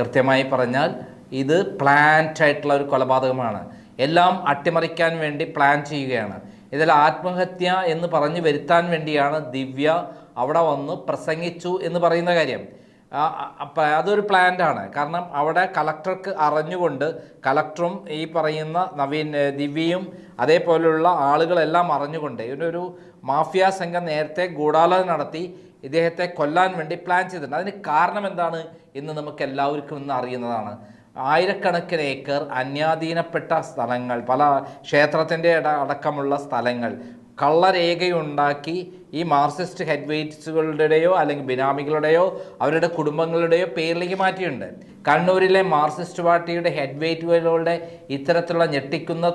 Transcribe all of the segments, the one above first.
കൃത്യമായി പറഞ്ഞാൽ ഇത് പ്ലാൻഡ് ആയിട്ടുള്ള ഒരു കൊലപാതകമാണ്. എല്ലാം അട്ടിമറിക്കാൻ വേണ്ടി പ്ലാൻ ചെയ്യുകയാണ്. ഇതിൽ ആത്മഹത്യ എന്ന് പറഞ്ഞു വരുത്താൻ വേണ്ടിയാണ് ദിവ്യ അവിടെ വന്ന് പ്രസംഗിച്ചു എന്ന് പറയുന്ന കാര്യം. അതൊരു പ്ലാന്റാണ്. കാരണം അവിടെ കളക്ടർക്ക് അറിഞ്ഞുകൊണ്ട്, കളക്ടറും ഈ പറയുന്ന ദിവ്യയും അതേപോലെയുള്ള ആളുകളെല്ലാം അറിഞ്ഞുകൊണ്ട് ഇതിനൊരു മാഫിയ സംഘം നേരത്തെ ഗൂഢാലോചന നടത്തി ഇദ്ദേഹത്തെ കൊല്ലാൻ വേണ്ടി പ്ലാൻ ചെയ്തിട്ടുണ്ട്. അതിന് കാരണം എന്താണ് എന്ന് നമുക്ക് എല്ലാവർക്കും ഇന്ന് അറിയുന്നതാണ്. ആയിരക്കണക്കിന് ഏക്കർ അന്യാധീനപ്പെട്ട സ്ഥലങ്ങൾ, പല ക്ഷേത്രത്തിൻ്റെ അടക്കമുള്ള സ്ഥലങ്ങൾ കള്ളരേഖയുണ്ടാക്കി ഈ മാർക്സിസ്റ്റ് ഹെഡ് വെയ്റ്റ്സുകളുടെയോ അല്ലെങ്കിൽ ബിനാമികളുടെയോ അവരുടെ കുടുംബങ്ങളുടെയോ പേരിലേക്ക് മാറ്റിയിട്ടുണ്ട്. കണ്ണൂരിലെ മാർക്സിസ്റ്റ് പാർട്ടിയുടെ ഹെഡ് വെയ്റ്റുകളുടെ ഇത്തരത്തിലുള്ള ഞെട്ടിക്കുന്ന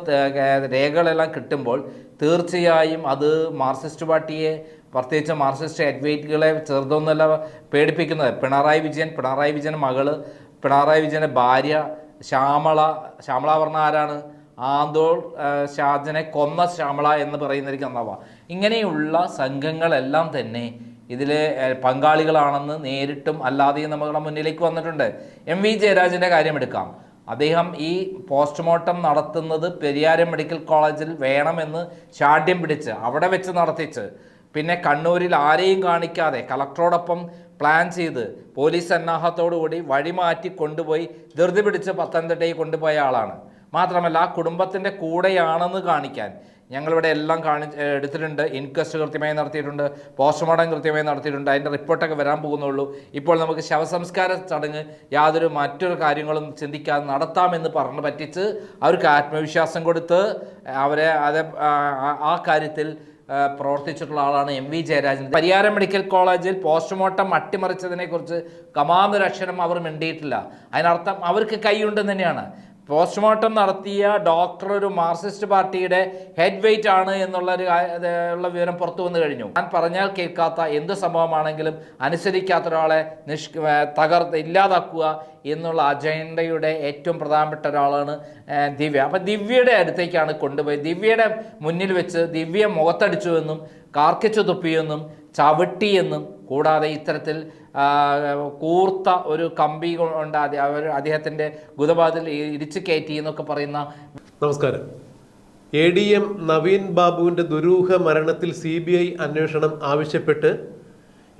രേഖകളെല്ലാം കിട്ടുമ്പോൾ തീർച്ചയായും അത് മാർക്സിസ്റ്റ് പാർട്ടിയെ, പ്രത്യേകിച്ച് മാർക്സിസ്റ്റ് ഹെഡ് വെയ്റ്റുകളെ ചെറുതൊന്നുമല്ല പേടിപ്പിക്കുന്നത്. പിണറായി വിജയൻ മകള്, പിണറായി വിജയൻ്റെ ഭാര്യ ശ്യാമള പറഞ്ഞ ആരാണ്? ആന്തോൾ ഷാജനെ കൊന്ന ശ്യാമള എന്ന് പറയുന്നവർക്ക് നന്നാവാം. ഇങ്ങനെയുള്ള സംഘങ്ങളെല്ലാം തന്നെ ഇതിലെ പങ്കാളികളാണെന്ന് നേരിട്ടും അല്ലാതെയും നമ്മുടെ മുന്നിലേക്ക് വന്നിട്ടുണ്ട്. MV ജയരാജൻ്റെ കാര്യമെടുക്കാം. അദ്ദേഹം ഈ പോസ്റ്റ്മോർട്ടം നടത്തുന്നത് പെരിയാരം മെഡിക്കൽ കോളേജിൽ വേണമെന്ന് ശാഠ്യം പിടിച്ച് അവിടെ വെച്ച് നടത്തിച്ച്, പിന്നെ കണ്ണൂരിൽ ആരെയും കാണിക്കാതെ കളക്ടറോടൊപ്പം പ്ലാൻ ചെയ്ത് പോലീസ് സന്നാഹത്തോടുകൂടി വഴിമാറ്റി കൊണ്ടുപോയി ധൃതി പിടിച്ച് പത്തനംതിട്ടയിൽ കൊണ്ടുപോയ ആളാണ്. മാത്രമല്ല ആ കുടുംബത്തിൻ്റെ കൂടെയാണെന്ന് കാണിക്കാൻ ഞങ്ങളിവിടെ എല്ലാം എടുത്തിട്ടുണ്ട്. ഇൻക്വസ്റ്റ് കൃത്യമായി നടത്തിയിട്ടുണ്ട്, പോസ്റ്റ്മോർട്ടം കൃത്യമായി നടത്തിയിട്ടുണ്ട്. അതിൻ്റെ റിപ്പോർട്ടൊക്കെ വരാൻ പോകുന്നുള്ളൂ. ഇപ്പോൾ നമുക്ക് ശവസംസ്കാര ചടങ്ങ് മറ്റൊരു കാര്യങ്ങളും ചിന്തിക്കാതെ നടത്താമെന്ന് പറഞ്ഞ് പറ്റിച്ച് അവർക്ക് ആത്മവിശ്വാസം കൊടുത്ത് അവരെ ആ കാര്യത്തിൽ പ്രവർത്തിച്ചിട്ടുള്ള ആളാണ് MV ജയരാജൻ. പരിയാരം മെഡിക്കൽ കോളേജിൽ പോസ്റ്റ്മോർട്ടം അട്ടിമറിച്ചതിനെക്കുറിച്ച് കമാന്നൊരക്ഷരം അവർ മിണ്ടിയിട്ടില്ല. അതിനർത്ഥം അവർക്ക് കൈയുണ്ടെന്ന് തന്നെയാണ്. പോസ്റ്റ്മോർട്ടം നടത്തിയ ഡോക്ടർ ഒരു മാർക്സിസ്റ്റ് പാർട്ടിയുടെ ഹെഡ് വെയ്റ്റ് ആണ് എന്നുള്ള വിവരം പുറത്തു വന്നു കഴിഞ്ഞു. ഞാൻ പറഞ്ഞാൽ കേൾക്കാത്ത എന്ത് സംഭവമാണെങ്കിലും അനുസരിക്കാത്ത ഒരാളെ ഇല്ലാതാക്കുക എന്നുള്ള അജണ്ടയുടെ ഏറ്റവും പ്രധാനപ്പെട്ട ഒരാളാണ് ദിവ്യ. അപ്പം ദിവ്യയുടെ അടുത്തേക്കാണ് കൊണ്ടുപോയി. ദിവ്യയുടെ മുന്നിൽ വെച്ച് ദിവ്യ മുഖത്തടിച്ചു എന്നും കാർക്കിച്ചു തുപ്പിയെന്നും ചവിട്ടിയെന്നും കൂടാതെ ഇത്തരത്തിൽ കൂർത്ത ഒരു കമ്പി കൊണ്ട് അദ്ദേഹത്തിൻ്റെ ഗുദപാതിൽ ഇടിച്ചു കയറ്റി എന്നൊക്കെ പറയുന്ന. നമസ്കാരം. ADM നവീൻ ബാബുവിൻ്റെ ദുരൂഹ മരണത്തിൽ CBI അന്വേഷണം ആവശ്യപ്പെട്ട്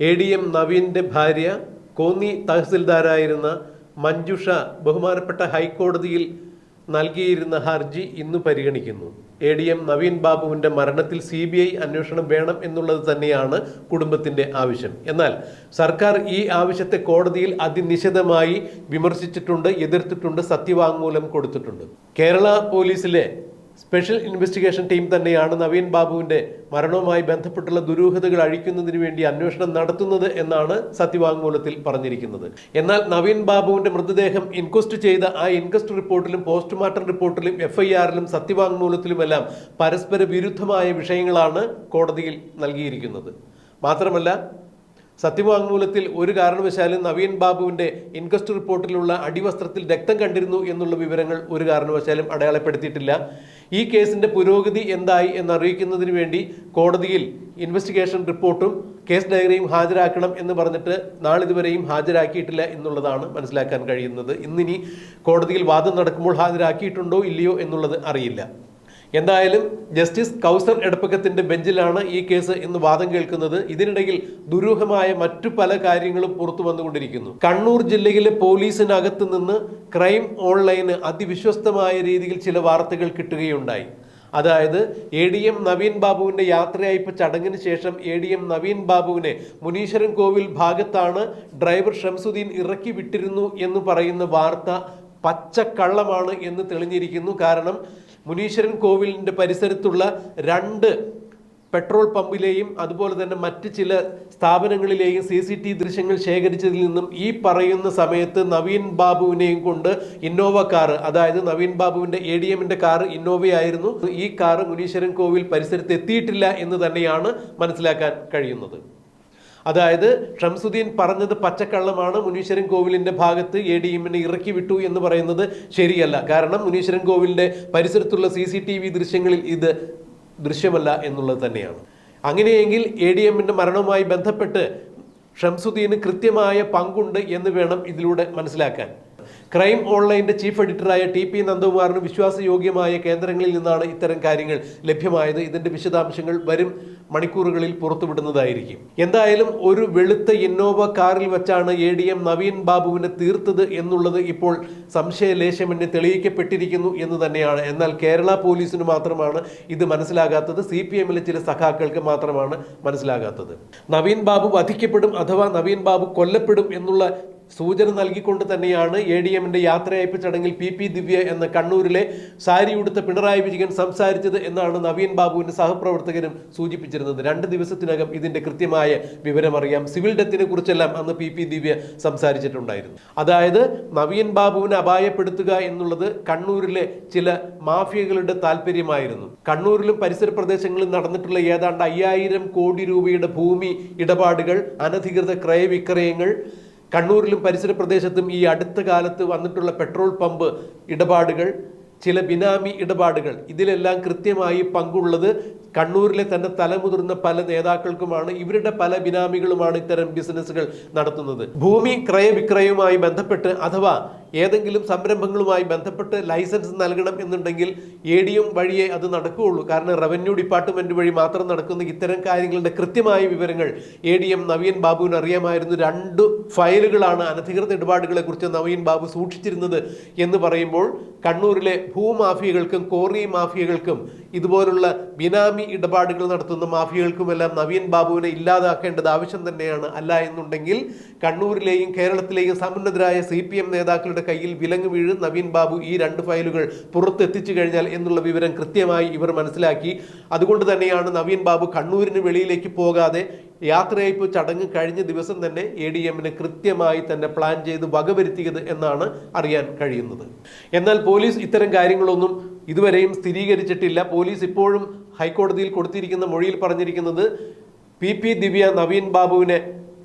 ADM നവീൻ്റെ ഭാര്യ കോന്നി തഹസിൽദാരായിരുന്ന മഞ്ജുഷ ബഹുമാനപ്പെട്ട ഹൈക്കോടതിയിൽ നൽകിയിരുന്ന ഹർജി ഇന്ന് പരിഗണിക്കുന്നു. ADM നവീൻ ബാബുവിൻ്റെ മരണത്തിൽ CBI അന്വേഷണം വേണം എന്നുള്ളത് തന്നെയാണ് കുടുംബത്തിൻ്റെ ആവശ്യം. എന്നാൽ സർക്കാർ ഈ ആവശ്യത്തെ കോടതിയിൽ അതിനിശിതമായി വിമർശിച്ചിട്ടുണ്ട്, എതിർത്തിട്ടുണ്ട്, സത്യവാങ്മൂലം കൊടുത്തിട്ടുണ്ട്. കേരള പോലീസിലെ സ്പെഷ്യൽ ഇൻവെസ്റ്റിഗേഷൻ ടീം തന്നെയാണ് നവീൻ ബാബുവിൻ്റെ മരണവുമായി ബന്ധപ്പെട്ടുള്ള ദുരൂഹതകൾ അഴിക്കുന്നതിന് വേണ്ടി അന്വേഷണം നടത്തുന്നത് എന്നാണ് സത്യവാങ്മൂലത്തിൽ പറഞ്ഞിരിക്കുന്നത്. എന്നാൽ നവീൻ ബാബുവിൻ്റെ മൃതദേഹം ഇൻക്വസ്റ്റ് ചെയ്ത ആ ഇൻക്വസ്റ്റ് റിപ്പോർട്ടിലും പോസ്റ്റ്മോർട്ടം റിപ്പോർട്ടിലും FIRലും സത്യവാങ്മൂലത്തിലുമെല്ലാം പരസ്പര വിരുദ്ധമായ വിഷയങ്ങളാണ് കോടതിയിൽ നൽകിയിരിക്കുന്നത്. മാത്രമല്ല സത്യവാങ്മൂലത്തിൽ ഒരു കാരണവശാലും നവീൻ ബാബുവിൻ്റെ ഇൻക്വസ്റ്റ് റിപ്പോർട്ടിലുള്ള അടിവസ്ത്രത്തിൽ രക്തം കണ്ടിരുന്നു എന്നുള്ള വിവരങ്ങൾ ഒരു കാരണവശാലും അടയാളപ്പെടുത്തിയിട്ടില്ല. ഈ കേസിൻ്റെ പുരോഗതി എന്തായി എന്നറിയിക്കുന്നതിന് വേണ്ടി കോടതിയിൽ ഇൻവെസ്റ്റിഗേഷൻ റിപ്പോർട്ടും കേസ് ഡയറിയും ഹാജരാക്കണം എന്ന് പറഞ്ഞിട്ട് നാളിതുവരെയും ഹാജരാക്കിയിട്ടില്ല എന്നുള്ളതാണ് മനസ്സിലാക്കാൻ കഴിയുന്നത്. ഇന്നിനി കോടതിയിൽ വാദം നടക്കുമ്പോൾ ഹാജരാക്കിയിട്ടുണ്ടോ ഇല്ലയോ എന്നുള്ളത് അറിയില്ല. എന്തായാലും ജസ്റ്റിസ് കൗസർ എടപ്പക്കത്തിൻ്റെ ബെഞ്ചിലാണ് ഈ കേസ് ഇന്ന് വാദം കേൾക്കുന്നത്. ഇതിനിടയിൽ ദുരൂഹമായ മറ്റു പല കാര്യങ്ങളും പുറത്തു വന്നുകൊണ്ടിരിക്കുന്നു. കണ്ണൂർ ജില്ലയിലെ പോലീസിനകത്ത് നിന്ന് ക്രൈം ഓൺലൈന് അതിവിശ്വസ്തമായ രീതിയിൽ ചില വാർത്തകൾ കിട്ടുകയുണ്ടായി. അതായത് ADM നവീൻ ബാബുവിൻ്റെ യാത്രയയപ്പ് ചടങ്ങിന് ശേഷം ADM നവീൻ ബാബുവിനെ മുനീശ്വരൻ കോവിൽ ഭാഗത്താണ് ഡ്രൈവർ ഷംസുദ്ദീൻ ഇറക്കി വിട്ടിരുന്നു എന്ന് പറയുന്ന വാർത്ത പച്ചക്കള്ളമാണ് എന്ന് തെളിഞ്ഞിരിക്കുന്നു. കാരണം മുനീശ്വരൻ കോവിലിൻ്റെ പരിസരത്തുള്ള 2 പെട്രോൾ പമ്പിലെയും അതുപോലെ തന്നെ മറ്റ് ചില സ്ഥാപനങ്ങളിലെയും CCTV ദൃശ്യങ്ങൾ ശേഖരിച്ചതിൽ നിന്നും ഈ പറയുന്ന സമയത്ത് നവീൻ ബാബുവിനെയും കൊണ്ട് ഇന്നോവ കാർ, അതായത് നവീൻ ബാബുവിൻ്റെ ADMൻ്റെ കാർ ഇന്നോവയായിരുന്നു. ഈ കാർ മുനീശ്വരൻ കോവിൽ പരിസരത്ത് എത്തിയിട്ടില്ല എന്ന് തന്നെയാണ് മനസ്സിലാക്കാൻ കഴിയുന്നത്. അതായത് ഷംസുദ്ദീൻ പറഞ്ഞത് പച്ചക്കള്ളമാണ്. മുനീശ്വരൻ കോവിലിൻ്റെ ഭാഗത്ത് ADMനെ ഇറക്കി വിട്ടു എന്ന് പറയുന്നത് ശരിയല്ല. കാരണം മുനീശ്വരൻ കോവിലിൻ്റെ പരിസരത്തുള്ള CCTV ദൃശ്യങ്ങളിൽ ഇത് ദൃശ്യമല്ല എന്നുള്ളത് തന്നെയാണ്. അങ്ങനെയെങ്കിൽ ADMൻ്റെ മരണവുമായി ബന്ധപ്പെട്ട് ഷംസുദ്ദീന് കൃത്യമായ പങ്കുണ്ട് എന്ന് വേണം ഇതിലൂടെ മനസ്സിലാക്കാൻ. ക്രൈം ഓൺലൈൻ്റെ ചീഫ് എഡിറ്ററായ TP നന്ദകുമാറിന് വിശ്വാസയോഗ്യമായ കേന്ദ്രങ്ങളിൽ നിന്നാണ് ഇത്തരം കാര്യങ്ങൾ ലഭ്യമായത്. ഇതിന്റെ വിശദാംശങ്ങൾ വരും മണിക്കൂറുകളിൽ പുറത്തുവിടുന്നതായിരിക്കും. എന്തായാലും ഒരു വെളുത്ത ഇന്നോവ കാറിൽ വെച്ചാണ് ADM നവീൻ ബാബുവിനെ തീർത്തത് എന്നുള്ളത് ഇപ്പോൾ സംശയലേശമെന്നെ തെളിയിക്കപ്പെട്ടിരിക്കുന്നു എന്ന് തന്നെയാണ്. എന്നാൽ കേരള പോലീസിന് മാത്രമാണ് ഇത് മനസ്സിലാകാത്തത്. CPMലെ ചില സഖാക്കൾക്ക് മാത്രമാണ് മനസ്സിലാകാത്തത്. നവീൻ ബാബു വധിക്കപ്പെടും അഥവാ നവീൻ ബാബു കൊല്ലപ്പെടും എന്നുള്ള സൂചന നൽകിക്കൊണ്ട് തന്നെയാണ് ADMന്റെ യാത്രയയപ്പ് ചടങ്ങിൽ PP ദിവ്യ എന്ന കണ്ണൂരിലെ സാരി ഉടുത്ത പിണറായി വിജയൻ സംസാരിച്ചത് എന്നാണ് നവീൻ ബാബുവിന്റെ സഹപ്രവർത്തകരും സൂചിപ്പിച്ചിരുന്നത്. 2 ദിവസത്തിനകം ഇതിന്റെ കൃത്യമായ വിവരമറിയാം. സിവിൽ ഡെത്തിനെ കുറിച്ചെല്ലാം അന്ന് PP ദിവ്യ സംസാരിച്ചിട്ടുണ്ടായിരുന്നു. അതായത് നവീൻ ബാബുവിനെ അപായപ്പെടുത്തുക എന്നുള്ളത് കണ്ണൂരിലെ ചില മാഫിയകളുടെ താല്പര്യമായിരുന്നു. കണ്ണൂരിലും പരിസര പ്രദേശങ്ങളിലും നടന്നിട്ടുള്ള ഏതാണ്ട് 5000 കോടി രൂപയുടെ ഭൂമി ഇടപാടുകൾ, അനധികൃത ക്രയവിക്രയങ്ങൾ, കണ്ണൂരിലും പരിസര പ്രദേശത്തും ഈ അടുത്ത കാലത്ത് വന്നിട്ടുള്ള പെട്രോൾ പമ്പ് ഇടപാടുകൾ, ചില ബിനാമി ഇടപാടുകൾ, ഇതിലെല്ലാം കൃത്യമായി പങ്കുള്ളത് കണ്ണൂരിലെ തന്നെ തലമുതിർന്ന പല നേതാക്കൾക്കുമാണ്. ഇവരുടെ പല ബിനാമികളുമാണ് ഇത്തരം ബിസിനസ്സുകൾ നടത്തുന്നത്. ഭൂമി ക്രയവിക്രയവുമായി ബന്ധപ്പെട്ട് അഥവാ ഏതെങ്കിലും സംരംഭങ്ങളുമായി ബന്ധപ്പെട്ട് ലൈസൻസ് നൽകണം എന്നുണ്ടെങ്കിൽ ADM വഴിയേ അത് നടക്കുകയുള്ളൂ. കാരണം റവന്യൂ ഡിപ്പാർട്ട്മെന്റ് വഴി മാത്രം നടക്കുന്ന ഇത്തരം കാര്യങ്ങളുടെ കൃത്യമായ വിവരങ്ങൾ ADM നവീൻ ബാബുവിന് അറിയാമായിരുന്നു. 2 ഫയലുകളാണ് അനധികൃത ഇടപാടുകളെ കുറിച്ച് നവീൻ ബാബു സൂക്ഷിച്ചിരുന്നത് എന്ന് പറയുമ്പോൾ കണ്ണൂരിലെ ഭൂമാഫിയകൾക്കും കോറി മാഫിയകൾക്കും ഇതുപോലുള്ള ബിനാമി ഇടപാടുകൾ നടത്തുന്ന മാഫിയകൾക്കുമെല്ലാം നവീൻ ബാബുവിനെ ഇല്ലാതാക്കേണ്ടത് ആവശ്യം തന്നെയാണ്. അല്ല എന്നുണ്ടെങ്കിൽ കണ്ണൂരിലെയും കേരളത്തിലെയും സമുന്നതരായ CPM നേതാക്കളുടെ കയ്യിൽ വിലങ്ങ് വീഴും. നവീൻ ബാബു ഈ 2 ഫയലുകൾ പുറത്തെത്തിച്ചു കഴിഞ്ഞാൽ എന്നുള്ള വിവരം കൃത്യമായി ഇവർ മനസ്സിലാക്കി. അതുകൊണ്ട് തന്നെയാണ് നവീൻ ബാബു കണ്ണൂരിന് വെളിയിലേക്ക് പോകാതെ യാത്രയയപ്പ് ചടങ്ങ് കഴിഞ്ഞ ദിവസം തന്നെ ADMനെ കൃത്യമായി തന്നെ പ്ലാൻ ചെയ്ത് വകവരുത്തിയത് എന്നാണ് അറിയാൻ കഴിയുന്നത്. എന്നാൽ പോലീസ് ഇത്തരം കാര്യങ്ങളൊന്നും ഇതുവരെയും സ്ഥിരീകരിച്ചിട്ടില്ല. പോലീസ് ഇപ്പോഴും ഹൈക്കോടതിയിൽ കൊടുത്തിരിക്കുന്ന മൊഴിയിൽ പറഞ്ഞിരിക്കുന്നത് PP ദിവ്യ നവീൻ ബാബുവിനെ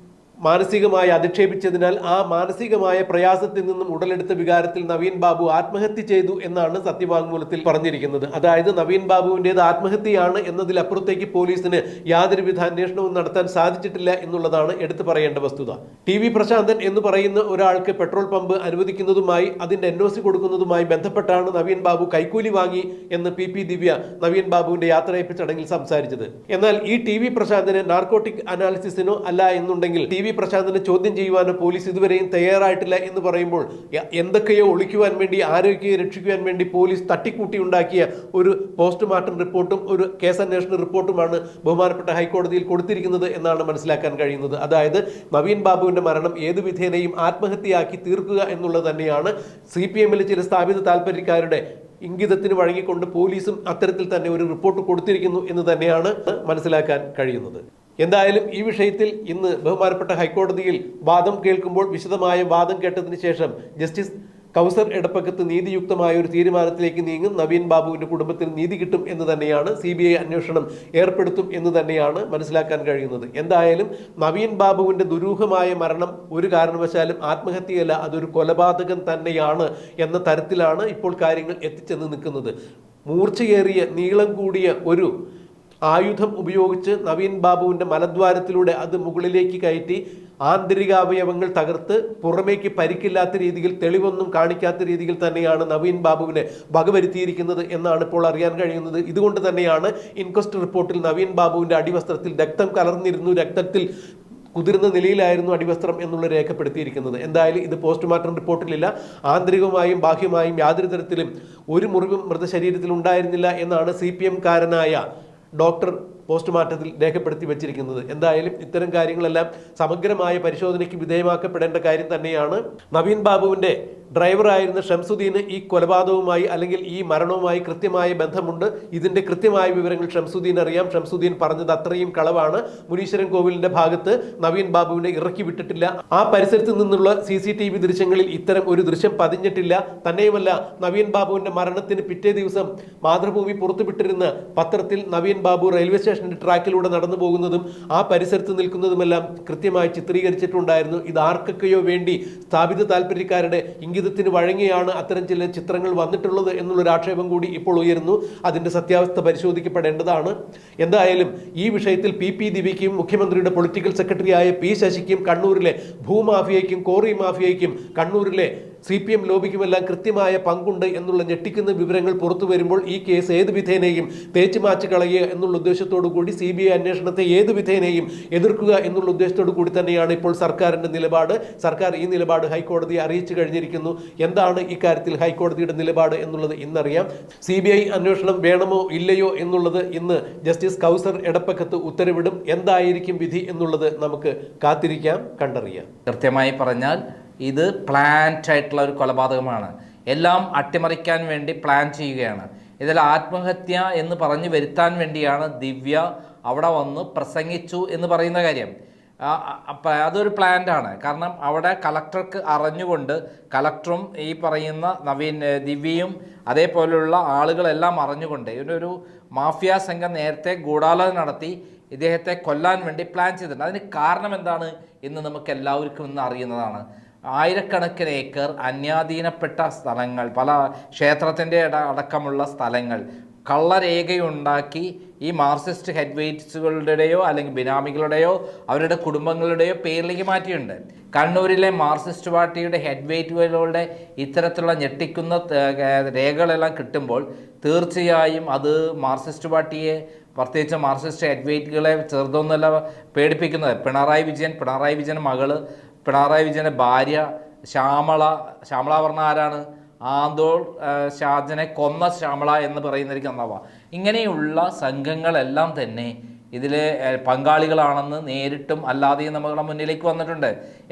മാനസികമായി അധിക്ഷേപിച്ചതിനാൽ ആ മാനസികമായ പ്രയാസത്തിൽ നിന്നും ഉടലെടുത്ത വികാരത്തിൽ നവീൻ ബാബു ആത്മഹത്യ ചെയ്തു എന്നാണ് സത്യവാങ്മൂലത്തിൽ പറഞ്ഞിരിക്കുന്നത്. അതായത് നവീൻ ബാബുവിൻ്റേത് ആത്മഹത്യയാണ് എന്നതിലപ്പുറത്തേക്ക് പോലീസിന് യാതൊരുവിധ അന്വേഷണവും നടത്താൻ സാധിച്ചിട്ടില്ല എന്നുള്ളതാണ് എടുത്തു പറയേണ്ട വസ്തുത. TV പ്രശാന്തൻ എന്ന് പറയുന്ന ഒരാൾക്ക് പെട്രോൾ പമ്പ് അനുവദിക്കുന്നതുമായി അതിന്റെ NOC കൊടുക്കുന്നതുമായി ബന്ധപ്പെട്ടാണ് നവീൻ ബാബു കൈക്കൂലി വാങ്ങി എന്ന് PP ദിവ്യ നവീൻ ബാബുവിന്റെ യാത്രയയപ്പ് ചടങ്ങിൽ സംസാരിച്ചത്. എന്നാൽ ഈ TV പ്രശാന്തന് നാർക്കോട്ടിക് അനാലിസിസിനോ അല്ല എന്നുണ്ടെങ്കിൽ TV പ്രശാന്തനെ ചോദ്യം ചെയ്യുവാനോ പോലീസ് ഇതുവരെയും തയ്യാറായിട്ടില്ല എന്ന് പറയുമ്പോൾ എന്തൊക്കെയോ ഒളിക്കുവാൻ വേണ്ടി, ആരോഗ്യയെ രക്ഷിക്കുവാൻ വേണ്ടി പോലീസ് തട്ടിക്കൂട്ടി ഉണ്ടാക്കിയ ഒരു പോസ്റ്റ്മോർട്ടം റിപ്പോർട്ടും ഒരു കേസന്വേഷണ റിപ്പോർട്ടുമാണ് ബഹുമാനപ്പെട്ട ഹൈക്കോടതിയിൽ കൊടുത്തിരിക്കുന്നത് എന്നാണ് മനസ്സിലാക്കാൻ കഴിയുന്നത്. അതായത് നവീൻ ബാബുവിന്റെ മരണം ഏതു വിധേനയും ആത്മഹത്യയാക്കി തീർക്കുക എന്നുള്ളത് തന്നെയാണ് CPMലെ ചില സ്ഥാപിത താല്പര്യക്കാരുടെ ഇംഗിതത്തിന് വഴങ്ങിക്കൊണ്ട് പോലീസും അത്തരത്തിൽ തന്നെ ഒരു റിപ്പോർട്ട് കൊടുത്തിരിക്കുന്നു എന്ന് തന്നെയാണ് മനസ്സിലാക്കാൻ കഴിയുന്നത്. എന്തായാലും ഈ വിഷയത്തിൽ ഇന്ന് ബഹുമാനപ്പെട്ട ഹൈക്കോടതിയിൽ വാദം കേൾക്കുമ്പോൾ വിശദമായ വാദം കേട്ടതിന് ശേഷം ജസ്റ്റിസ് കൗസർ എടപ്പക്കത്ത് നീതിയുക്തമായ ഒരു തീരുമാനത്തിലേക്ക് നീങ്ങും. നവീൻ ബാബുവിന്റെ കുടുംബത്തിന് നീതി കിട്ടും എന്ന് തന്നെയാണ്, CBI അന്വേഷണം ഏർപ്പെടുത്തും എന്ന് തന്നെയാണ് മനസ്സിലാക്കാൻ കഴിയുന്നത്. എന്തായാലും നവീൻ ബാബുവിന്റെ ദുരൂഹമായ മരണം ഒരു കാരണവശാലും ആത്മഹത്യയല്ല, അതൊരു കൊലപാതകം തന്നെയാണ് എന്ന തരത്തിലാണ് ഇപ്പോൾ കാര്യങ്ങൾ എത്തിച്ചെന്ന് നിൽക്കുന്നത്. മൂർച്ചയേറിയ നീളം കൂടിയ ഒരു ആയുധം ഉപയോഗിച്ച് നവീൻ ബാബുവിന്റെ മലദ്വാരത്തിലൂടെ അത് മുകളിലേക്ക് കയറ്റി ആന്തരികാവയവങ്ങൾ തകർത്ത് പുറമേക്ക് പരിക്കില്ലാത്ത രീതിയിൽ, തെളിവൊന്നും കാണിക്കാത്ത രീതിയിൽ തന്നെയാണ് നവീൻ ബാബുവിനെ വകവരുത്തിയിരിക്കുന്നത് എന്നാണ് ഇപ്പോൾ അറിയാൻ കഴിയുന്നത്. ഇതുകൊണ്ട് തന്നെയാണ് ഇൻക്വസ്റ്റ് റിപ്പോർട്ടിൽ നവീൻ ബാബുവിന്റെ അടിവസ്ത്രത്തിൽ രക്തം കലർന്നിരുന്നു, രക്തത്തിൽ കുതിർന്ന നിലയിലായിരുന്നു അടിവസ്ത്രം എന്നുള്ള രേഖപ്പെടുത്തിയിരിക്കുന്നത്. എന്തായാലും ഇത് പോസ്റ്റ്മോർട്ടം റിപ്പോർട്ടിലില്ല. ആന്തരികമായും ബാഹ്യമായും യാതൊരു തരത്തിലും ഒരു മുറിവും മൃതശരീരത്തിൽ ഉണ്ടായിരുന്നില്ല എന്നാണ് CPM കാരനായ ഡോക്ടർ പോസ്റ്റ്മോർട്ടത്തിൽ രേഖപ്പെടുത്തി വെച്ചിരിക്കുന്നത്. എന്തായാലും ഇത്തരം കാര്യങ്ങളെല്ലാം സമഗ്രമായ പരിശോധനയ്ക്ക് വിധേയമാക്കപ്പെടേണ്ട കാര്യം തന്നെയാണ്. നവീൻ ബാബുവിന്റെ ഡ്രൈവറായിരുന്ന ഷംസുദ്ദീന് ഈ കൊലപാതകവുമായി അല്ലെങ്കിൽ ഈ മരണവുമായി കൃത്യമായ ബന്ധമുണ്ട്. ഇതിന്റെ കൃത്യമായ വിവരങ്ങൾ ഷംസുദ്ദീൻ അറിയാം. ഷംസുദ്ദീൻ പറഞ്ഞത് അത്രയും കളവാണ്. മുനീശ്വരൻ കോവിലിന്റെ ഭാഗത്ത് നവീൻ ബാബുവിനെ ഇറക്കി വിട്ടിട്ടില്ല. ആ പരിസരത്ത് നിന്നുള്ള CCTV ദൃശ്യങ്ങളിൽ ഇത്തരം ഒരു ദൃശ്യം പതിഞ്ഞിട്ടില്ല. തന്നെയുമല്ല, നവീൻ ബാബുവിന്റെ മരണത്തിന് പിറ്റേ ദിവസം മാതൃഭൂമി പുറത്തുവിട്ടിരുന്ന പത്രത്തിൽ നവീൻ ബാബു റെയിൽവേ സ്റ്റേഷന്റെ ട്രാക്കിലൂടെ നടന്നു പോകുന്നതും ആ പരിസരത്ത് നിൽക്കുന്നതുമെല്ലാം കൃത്യമായി ചിത്രീകരിച്ചിട്ടുണ്ടായിരുന്നു. ഇത് ആർക്കൊക്കെയോ വേണ്ടി സ്ഥാപിത താല്പര്യക്കാരുടെ ഇംഗിതത്തിന് വഴങ്ങിയാണ് അത്തരം ചില ചിത്രങ്ങൾ വന്നിട്ടുള്ളത് എന്നുള്ളൊരു ആക്ഷേപം കൂടി ഇപ്പോൾ ഉയരുന്നു. അതിന്റെ സത്യാവസ്ഥ പരിശോധിക്കപ്പെടേണ്ടതാണ്. എന്തായാലും ഈ വിഷയത്തിൽ PP ദിവ്യയ്ക്കും മുഖ്യമന്ത്രിയുടെ പൊളിറ്റിക്കൽ സെക്രട്ടറിയായ P ശശിക്കും കണ്ണൂരിലെ ഭൂമാഫിയയ്ക്കും കോറി മാഫിയയ്ക്കും കണ്ണൂരിലെ CPM ലോബിക്കുമെല്ലാം കൃത്യമായ പങ്കുണ്ട് എന്നുള്ള ഞെട്ടിക്കുന്ന വിവരങ്ങൾ പുറത്തു വരുമ്പോൾ ഈ കേസ് ഏത് വിധേനയും തേച്ചുമാച്ച് കളയുക എന്നുള്ള ഉദ്ദേശത്തോടു കൂടി CBI അന്വേഷണത്തെ ഏത് വിധേനയും എതിർക്കുക എന്നുള്ള ഉദ്ദേശത്തോടു കൂടി തന്നെയാണ് ഇപ്പോൾ സർക്കാരിന്റെ നിലപാട്. സർക്കാർ ഈ നിലപാട് ഹൈക്കോടതിയെ അറിയിച്ചു കഴിഞ്ഞിരിക്കുന്നു. എന്താണ് ഇക്കാര്യത്തിൽ ഹൈക്കോടതിയുടെ നിലപാട് എന്നുള്ളത് ഇന്നറിയാം. CBI അന്വേഷണം വേണമോ ഇല്ലയോ എന്നുള്ളത് ഇന്ന് ജസ്റ്റിസ് കൗസർ എടപ്പക്കത്ത് ഉത്തരവിടും. എന്തായിരിക്കും വിധി എന്നുള്ളത് നമുക്ക് കാത്തിരിക്കാം, കണ്ടറിയാം. കൃത്യമായി പറഞ്ഞാൽ ഇത് പ്ലാൻഡ് ആയിട്ടുള്ള ഒരു കൊലപാതകമാണ്. എല്ലാം അട്ടിമറിക്കാൻ വേണ്ടി പ്ലാൻ ചെയ്യുകയാണ്. ഇതിൽ ആത്മഹത്യ എന്ന് പറഞ്ഞു വരുത്താൻ വേണ്ടിയാണ് ദിവ്യ അവിടെ വന്ന് പ്രസംഗിച്ചു എന്ന് പറയുന്ന കാര്യം. അതൊരു പ്ലാൻഡാണ്. കാരണം അവിടെ കളക്ടർക്ക് അറിഞ്ഞുകൊണ്ട്, കളക്ടറും ഈ പറയുന്ന ദിവ്യയും അതേപോലെയുള്ള ആളുകളെല്ലാം അറിഞ്ഞുകൊണ്ട് ഒരു മാഫിയ സംഘം നേരത്തെ ഗൂഢാലോചന നടത്തി ഇദ്ദേഹത്തെ കൊല്ലാൻ വേണ്ടി പ്ലാൻ ചെയ്തിട്ടുണ്ട്. അതിന് കാരണം എന്താണ് എന്ന് നമുക്ക് എല്ലാവർക്കും ഇന്ന് അറിയുന്നതാണ്. ആയിരക്കണക്കിന് ഏക്കർ അന്യാധീനപ്പെട്ട സ്ഥലങ്ങൾ, പല ക്ഷേത്രത്തിൻ്റെ അടക്കമുള്ള സ്ഥലങ്ങൾ കള്ളരേഖയുണ്ടാക്കി ഈ മാർക്സിസ്റ്റ് ഹെഡ് വെയ്റ്റ്സുകളുടെയോ അല്ലെങ്കിൽ ബിനാമികളുടെയോ അവരുടെ കുടുംബങ്ങളുടെയോ പേരിലേക്ക് മാറ്റിയിട്ടുണ്ട്. കണ്ണൂരിലെ മാർക്സിസ്റ്റ് പാർട്ടിയുടെ ഹെഡ് വെയ്റ്റുകളുടെ ഇത്തരത്തിലുള്ള ഞെട്ടിക്കുന്ന രേഖകളെല്ലാം കിട്ടുമ്പോൾ തീർച്ചയായും അത് മാർക്സിസ്റ്റ് പാർട്ടിയെ, പ്രത്യേകിച്ച് മാർക്സിസ്റ്റ് ഹെഡ് വെയ്റ്റുകളെ ചെറുതൊന്നുമല്ല പേടിപ്പിക്കുന്നത്. പിണറായി വിജയൻ മകള്, പിണറായി വിജയൻ്റെ ഭാര്യ ശ്യാമള പറഞ്ഞ ആരാണ്? ആന്തോൾ ഷാജനെ കൊന്ന ശ്യാമള എന്ന് പറയുന്നവർക്ക് നന്നാവാ. ഇങ്ങനെയുള്ള സംഘങ്ങളെല്ലാം തന്നെ ഇതിൽ പങ്കാളികളാണെന്ന് നേരിട്ടും അല്ലാതെയും നമ്മുടെ മുന്നിലേക്ക് വന്നിട്ടുണ്ട്.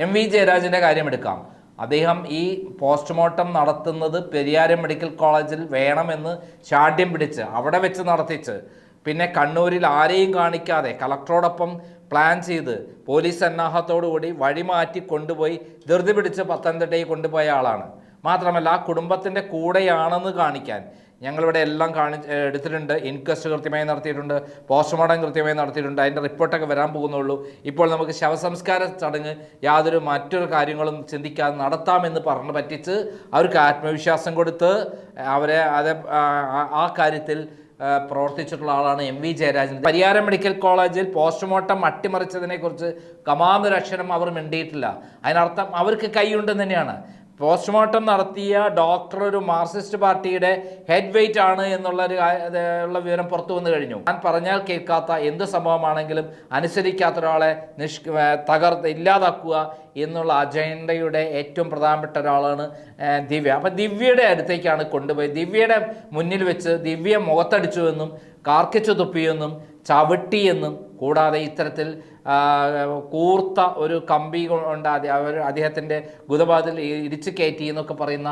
MV ജയരാജൻ്റെ കാര്യം എടുക്കാം. അദ്ദേഹം ഈ പോസ്റ്റ്മോർട്ടം നടത്തുന്നത് പെരിയാരം മെഡിക്കൽ കോളേജിൽ വേണമെന്ന് ശാഠ്യം പിടിച്ച് അവിടെ വെച്ച് നടത്തിച്ച്, പിന്നെ കണ്ണൂരിൽ ആരെയും കാണിക്കാതെ കളക്ടറോടൊപ്പം പ്ലാൻ ചെയ്ത് പോലീസ് സന്നാഹത്തോടുകൂടി വഴിമാറ്റി കൊണ്ടുപോയി ധൃതി പിടിച്ച് പത്തനംതിട്ടയിൽ കൊണ്ടുപോയ ആളാണ്. മാത്രമല്ല ആ കുടുംബത്തിൻ്റെ കൂടെയാണെന്ന് കാണിക്കാൻ ഞങ്ങളിവിടെ എല്ലാം എടുത്തിട്ടുണ്ട്. ഇൻക്വസ്റ്റ് കൃത്യമായി നടത്തിയിട്ടുണ്ട്, പോസ്റ്റ്മോർട്ടം കൃത്യമായി നടത്തിയിട്ടുണ്ട്. അതിൻ്റെ റിപ്പോർട്ടൊക്കെ വരാൻ പോകുന്നുള്ളൂ. ഇപ്പോൾ നമുക്ക് ശവസംസ്കാര ചടങ്ങ് മറ്റൊരു കാര്യങ്ങളും ചിന്തിക്കാതെ നടത്താമെന്ന് പറഞ്ഞ് പറ്റിച്ച് അവർക്ക് ആത്മവിശ്വാസം കൊടുത്ത് അവരെ ആ കാര്യത്തിൽ പ്രവർത്തിച്ചിട്ടുള്ള ആളാണ് MV ജയരാജൻ. പരിയാരം മെഡിക്കൽ കോളേജിൽ പോസ്റ്റ്മോർട്ടം അട്ടിമറിച്ചതിനെക്കുറിച്ച് കമാന്നൊരക്ഷരം അവർ മിണ്ടിയിട്ടില്ല. അതിനർത്ഥം അവർക്ക് കൈയുണ്ടെന്ന് തന്നെയാണ്. പോസ്റ്റ്മോർട്ടം നടത്തിയ ഡോക്ടർ ഒരു മാർക്സിസ്റ്റ് പാർട്ടിയുടെ ഹെഡ് വെയ്റ്റ് ആണ് എന്നുള്ള വിവരം പുറത്തു വന്നു കഴിഞ്ഞു. ഞാൻ പറഞ്ഞാൽ കേൾക്കാത്ത എന്ത് സംഭവമാണെങ്കിലും അനുസരിക്കാത്ത ഒരാളെ ഇല്ലാതാക്കുക എന്നുള്ള അജണ്ടയുടെ ഏറ്റവും പ്രധാനപ്പെട്ട ഒരാളാണ് ദിവ്യ. അപ്പം ദിവ്യയുടെ അടുത്തേക്കാണ് കൊണ്ടുപോയി. ദിവ്യയുടെ മുന്നിൽ വെച്ച് ദിവ്യ മുഖത്തടിച്ചുവെന്നും കാർക്കിച്ചു തുപ്പിയെന്നും ചവിട്ടിയെന്നും കൂടാതെ ഇത്തരത്തിൽ കൂർത്ത ഒരു കമ്പി കൊണ്ട് അദ്ദേഹത്തിൻ്റെ ഗുദപാതിൽ ഇടിച്ചു കയറ്റി എന്നൊക്കെ പറയുന്ന